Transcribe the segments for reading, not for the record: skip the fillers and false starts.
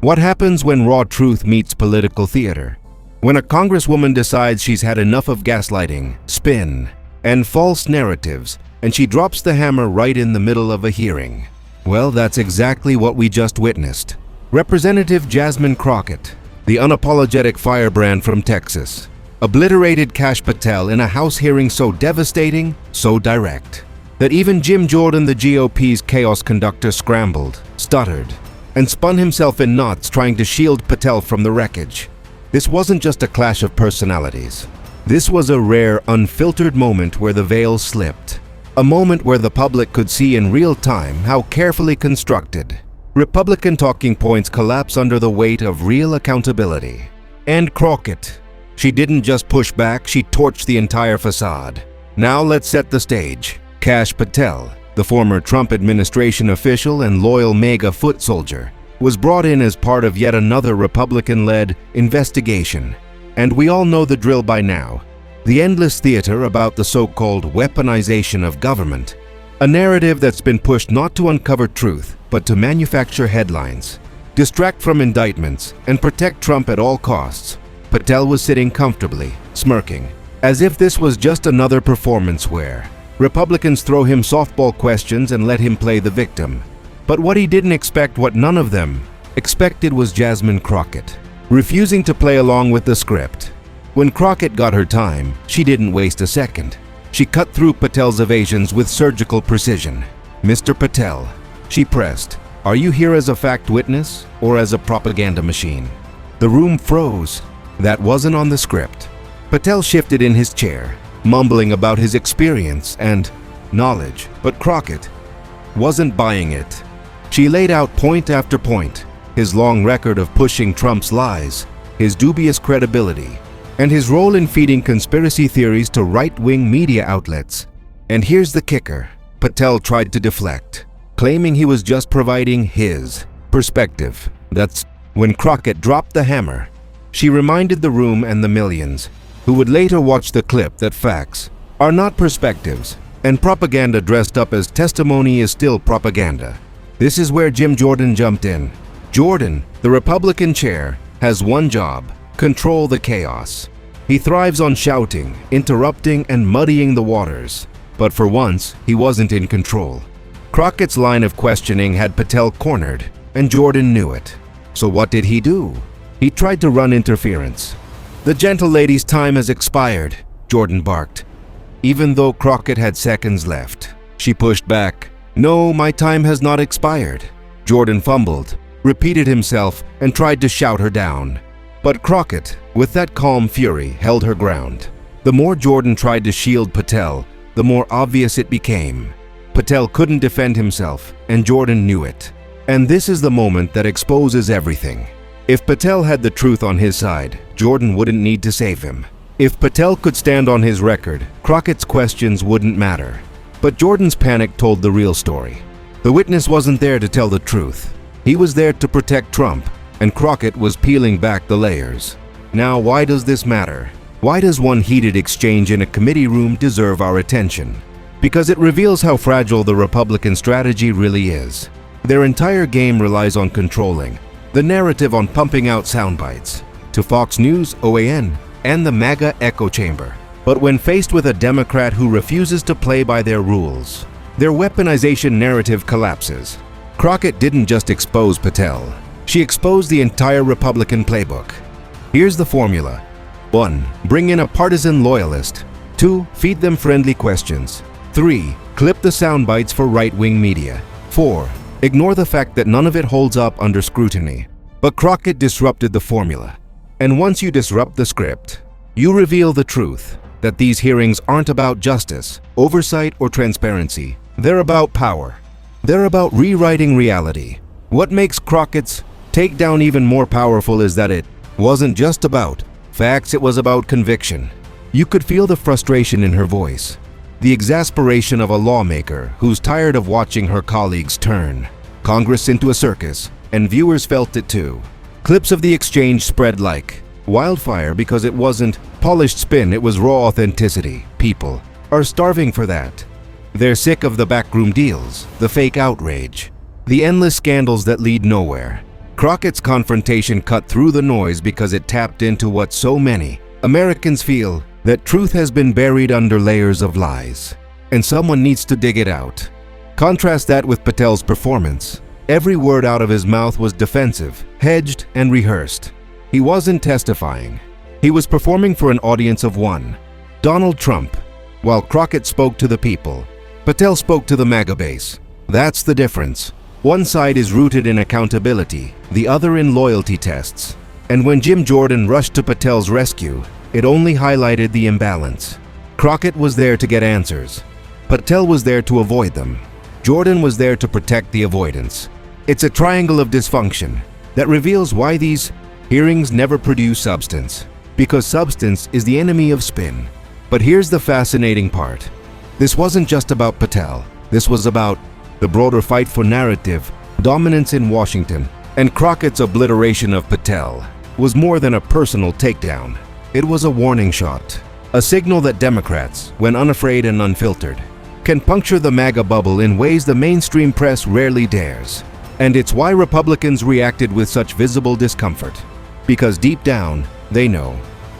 What happens when raw truth meets political theater? When a congresswoman decides she's had enough of gaslighting, spin, and false narratives, and she drops the hammer right in the middle of a hearing. Well, that's exactly what we just witnessed. Representative Jasmine Crockett, the unapologetic firebrand from Texas, obliterated Kash Patel in a House hearing so devastating, so direct, that even Jim Jordan, the GOP's chaos conductor, scrambled, stuttered, and spun himself in knots trying to shield Patel from the wreckage. This wasn't just a clash of personalities. This was a rare, unfiltered moment where the veil slipped. A moment where the public could see in real time how carefully constructed Republican talking points collapse under the weight of real accountability. And Crockett, she didn't just push back, she torched the entire facade. Now let's set the stage. Kash Patel, the former Trump administration official and loyal MAGA foot soldier, was brought in as part of yet another Republican-led investigation. And we all know the drill by now. The endless theater about the so-called weaponization of government, a narrative that's been pushed not to uncover truth, but to manufacture headlines, distract from indictments, and protect Trump at all costs. Patel was sitting comfortably, smirking, as if this was just another performance where Republicans throw him softball questions and let him play the victim. But what he didn't expect, what none of them expected, was Jasmine Crockett, refusing to play along with the script. When Crockett got her time, she didn't waste a second. She cut through Patel's evasions with surgical precision. "Mr. Patel," she pressed, "are you here as a fact witness or as a propaganda machine?" The room froze. That wasn't on the script. Patel shifted in his chair, mumbling about his experience and knowledge, but Crockett wasn't buying it. She laid out point after point, his long record of pushing Trump's lies, his dubious credibility, and his role in feeding conspiracy theories to right-wing media outlets. And here's the kicker. Patel tried to deflect, claiming he was just providing his perspective. That's when Crockett dropped the hammer. She reminded the room and the millions who would later watch the clip that facts are not perspectives, and propaganda dressed up as testimony is still propaganda. This is where Jim Jordan jumped in. Jordan, the Republican chair, has one job: control the chaos. He thrives on shouting, interrupting, and muddying the waters. But for once, he wasn't in control. Crockett's line of questioning had Patel cornered, and Jordan knew it. So what did he do? He tried to run interference. "The gentle lady's time has expired," Jordan barked. Even though Crockett had seconds left, she pushed back. "No, my time has not expired." Jordan fumbled, repeated himself, and tried to shout her down. But Crockett, with that calm fury, held her ground. The more Jordan tried to shield Patel, the more obvious it became. Patel couldn't defend himself, and Jordan knew it. And this is the moment that exposes everything. If Patel had the truth on his side, Jordan wouldn't need to save him. If Patel could stand on his record, Crockett's questions wouldn't matter. But Jordan's panic told the real story. The witness wasn't there to tell the truth. He was there to protect Trump, and Crockett was peeling back the layers. Now, why does this matter? Why does one heated exchange in a committee room deserve our attention? Because it reveals how fragile the Republican strategy really is. Their entire game relies on controlling the narrative, on pumping out sound bites to Fox News, OAN, and the MAGA echo chamber. But when faced with a Democrat who refuses to play by their rules, their weaponization narrative collapses. Crockett didn't just expose Patel. She exposed the entire Republican playbook. Here's the formula. 1. Bring in a partisan loyalist. 2. Feed them friendly questions. 3. Clip the sound bites for right-wing media. 4. Ignore the fact that none of it holds up under scrutiny. But Crockett disrupted the formula. And once you disrupt the script, you reveal the truth, that these hearings aren't about justice, oversight, or transparency. They're about power. They're about rewriting reality. What makes Crockett's takedown even more powerful is that it wasn't just about facts, it was about conviction. You could feel the frustration in her voice, the exasperation of a lawmaker who's tired of watching her colleagues turn Congress into a circus, and viewers felt it too. Clips of the exchange spread like wildfire because it wasn't polished spin, it was raw authenticity. People are starving for that. They're sick of the backroom deals, the fake outrage, the endless scandals that lead nowhere. Crockett's confrontation cut through the noise because it tapped into what so many Americans feel, that truth has been buried under layers of lies, and someone needs to dig it out. Contrast that with Patel's performance. Every word out of his mouth was defensive, hedged, and rehearsed. He wasn't testifying. He was performing for an audience of one, Donald Trump. While Crockett spoke to the people, Patel spoke to the MAGA base. That's the difference. One side is rooted in accountability, the other in loyalty tests. And when Jim Jordan rushed to Patel's rescue, it only highlighted the imbalance. Crockett was there to get answers. Patel was there to avoid them. Jordan was there to protect the avoidance. It's a triangle of dysfunction that reveals why these hearings never produce substance. Because substance is the enemy of spin. But here's the fascinating part. This wasn't just about Patel. This was about the broader fight for narrative, dominance in Washington, and Crockett's obliteration of Patel was more than a personal takedown. It was a warning shot, a signal that Democrats, when unafraid and unfiltered, can puncture the MAGA bubble in ways the mainstream press rarely dares. And it's why Republicans reacted with such visible discomfort. Because deep down, they know,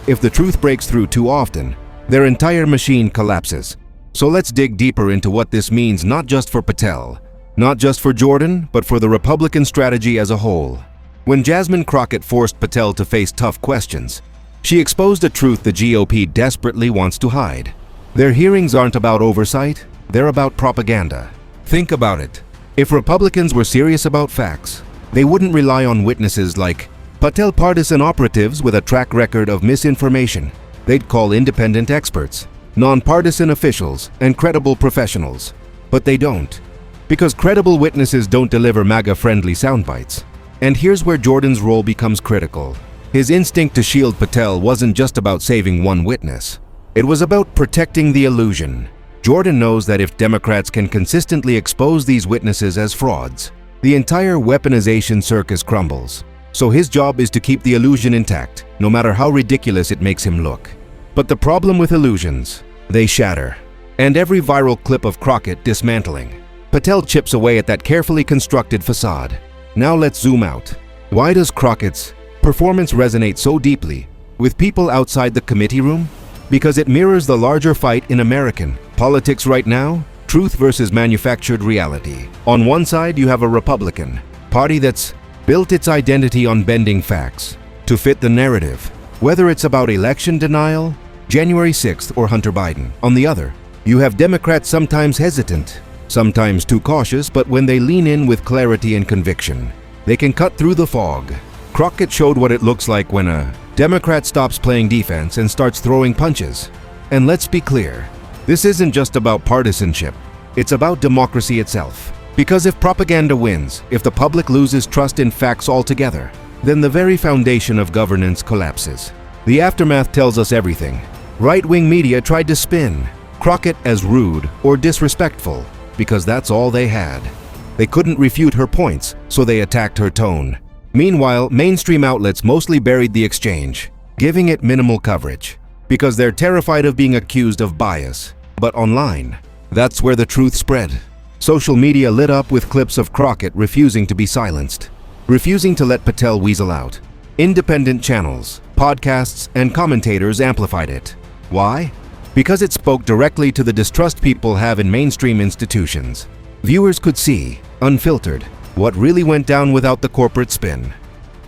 if the truth breaks through too often, their entire machine collapses. So let's dig deeper into what this means, not just for Patel, not just for Jordan, but for the Republican strategy as a whole. When Jasmine Crockett forced Patel to face tough questions, she exposed a truth the GOP desperately wants to hide. Their hearings aren't about oversight, they're about propaganda. Think about it. If Republicans were serious about facts, they wouldn't rely on witnesses like Patel partisan operatives with a track record of misinformation. They'd call independent experts, nonpartisan officials, and credible professionals. But they don't, because credible witnesses don't deliver MAGA-friendly soundbites. And here's where Jordan's role becomes critical. His instinct to shield Patel wasn't just about saving one witness. It was about protecting the illusion. Jordan knows that if Democrats can consistently expose these witnesses as frauds, the entire weaponization circus crumbles. So his job is to keep the illusion intact, no matter how ridiculous it makes him look. But the problem with illusions, they shatter. And every viral clip of Crockett dismantling, Patel chips away at that carefully constructed facade. Now let's zoom out. Why does Crockett's performance resonate so deeply with people outside the committee room? Because it mirrors the larger fight in American politics right now, truth versus manufactured reality. On one side, you have a Republican Party that's built its identity on bending facts to fit the narrative, whether it's about election denial, January 6th, or Hunter Biden. On the other, you have Democrats sometimes hesitant, sometimes too cautious, but when they lean in with clarity and conviction, they can cut through the fog. Crockett showed what it looks like when a Democrat stops playing defense and starts throwing punches. And let's be clear, this isn't just about partisanship, it's about democracy itself. Because if propaganda wins, if the public loses trust in facts altogether, then the very foundation of governance collapses. The aftermath tells us everything. Right-wing media tried to spin Crockett as rude or disrespectful because that's all they had. They couldn't refute her points, so they attacked her tone. Meanwhile, mainstream outlets mostly buried the exchange, giving it minimal coverage, because they're terrified of being accused of bias. But online, that's where the truth spread. Social media lit up with clips of Crockett refusing to be silenced, refusing to let Patel weasel out. Independent channels, podcasts, and commentators amplified it. Why? Because it spoke directly to the distrust people have in mainstream institutions. Viewers could see, unfiltered, what really went down without the corporate spin.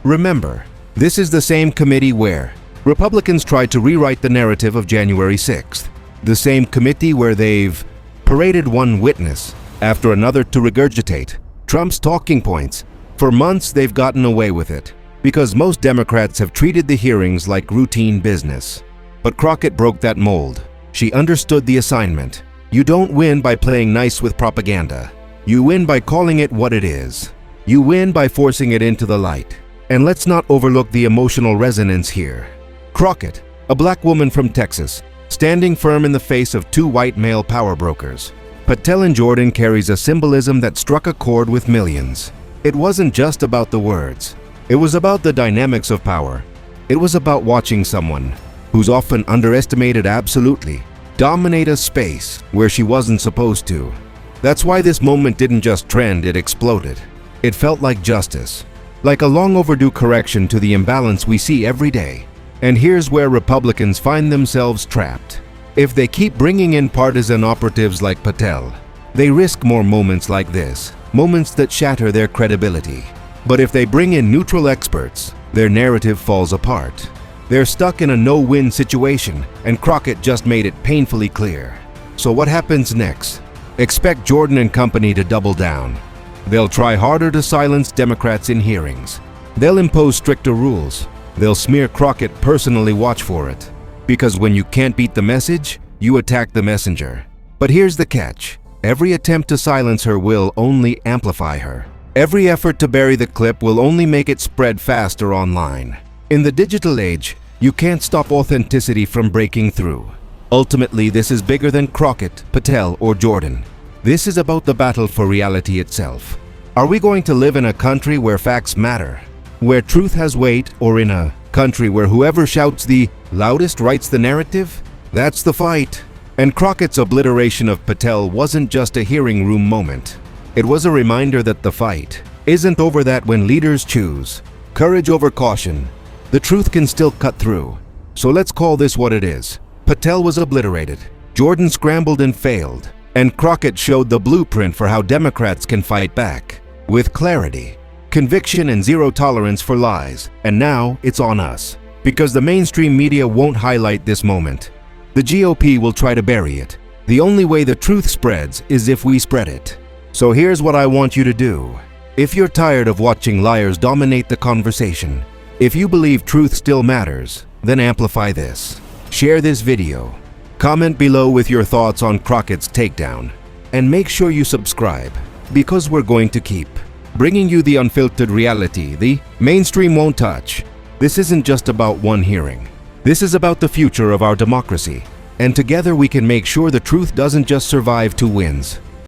Remember, this is the same committee where Republicans tried to rewrite the narrative of January 6th. The same committee where they've paraded one witness after another to regurgitate Trump's talking points. For months, they've gotten away with it because most Democrats have treated the hearings like routine business. But Crockett broke that mold. She understood the assignment. You don't win by playing nice with propaganda. You win by calling it what it is. You win by forcing it into the light. And let's not overlook the emotional resonance here. Crockett, a black woman from Texas, standing firm in the face of two white male power brokers. Patel and Jordan carries a symbolism that struck a chord with millions. It wasn't just about the words. It was about the dynamics of power. It was about watching someone, who's often underestimated absolutely, dominate a space where she wasn't supposed to. That's why this moment didn't just trend, it exploded. It felt like justice. like a long overdue correction to the imbalance we see every day. And here's where Republicans find themselves trapped. If they keep bringing in partisan operatives like Patel, they risk more moments like this, moments that shatter their credibility. But if they bring in neutral experts, their narrative falls apart. They're stuck in a no-win situation, and Crockett just made it painfully clear. So what happens next? Expect Jordan and company to double down. They'll try harder to silence Democrats in hearings. They'll impose stricter rules. They'll smear Crockett, personally watch for it. Because when you can't beat the message, you attack the messenger. But here's the catch. Every attempt to silence her will only amplify her. Every effort to bury the clip will only make it spread faster online. In the digital age, you can't stop authenticity from breaking through. Ultimately, this is bigger than Crockett, Patel, or Jordan. This is about the battle for reality itself. Are we going to live in a country where facts matter, where truth has weight, or in a country where whoever shouts the loudest writes the narrative? That's the fight. And Crockett's obliteration of Patel wasn't just a hearing room moment. It was a reminder that the fight isn't over, that when leaders choose courage over caution, the truth can still cut through. So let's call this what it is. Patel was obliterated, Jordan scrambled and failed, and Crockett showed the blueprint for how Democrats can fight back with clarity, conviction, and zero tolerance for lies. And now it's on us, because the mainstream media won't highlight this moment. The GOP will try to bury it. The only way the truth spreads is if we spread it. So here's what I want you to do. If you're tired of watching liars dominate the conversation, if you believe truth still matters, then amplify this. Share this video. Comment below with your thoughts on Crockett's takedown. And make sure you subscribe, because we're going to keep bringing you the unfiltered reality the mainstream won't touch. This isn't just about one hearing. This is about the future of our democracy. And together we can make sure the truth doesn't just survive 2 wins,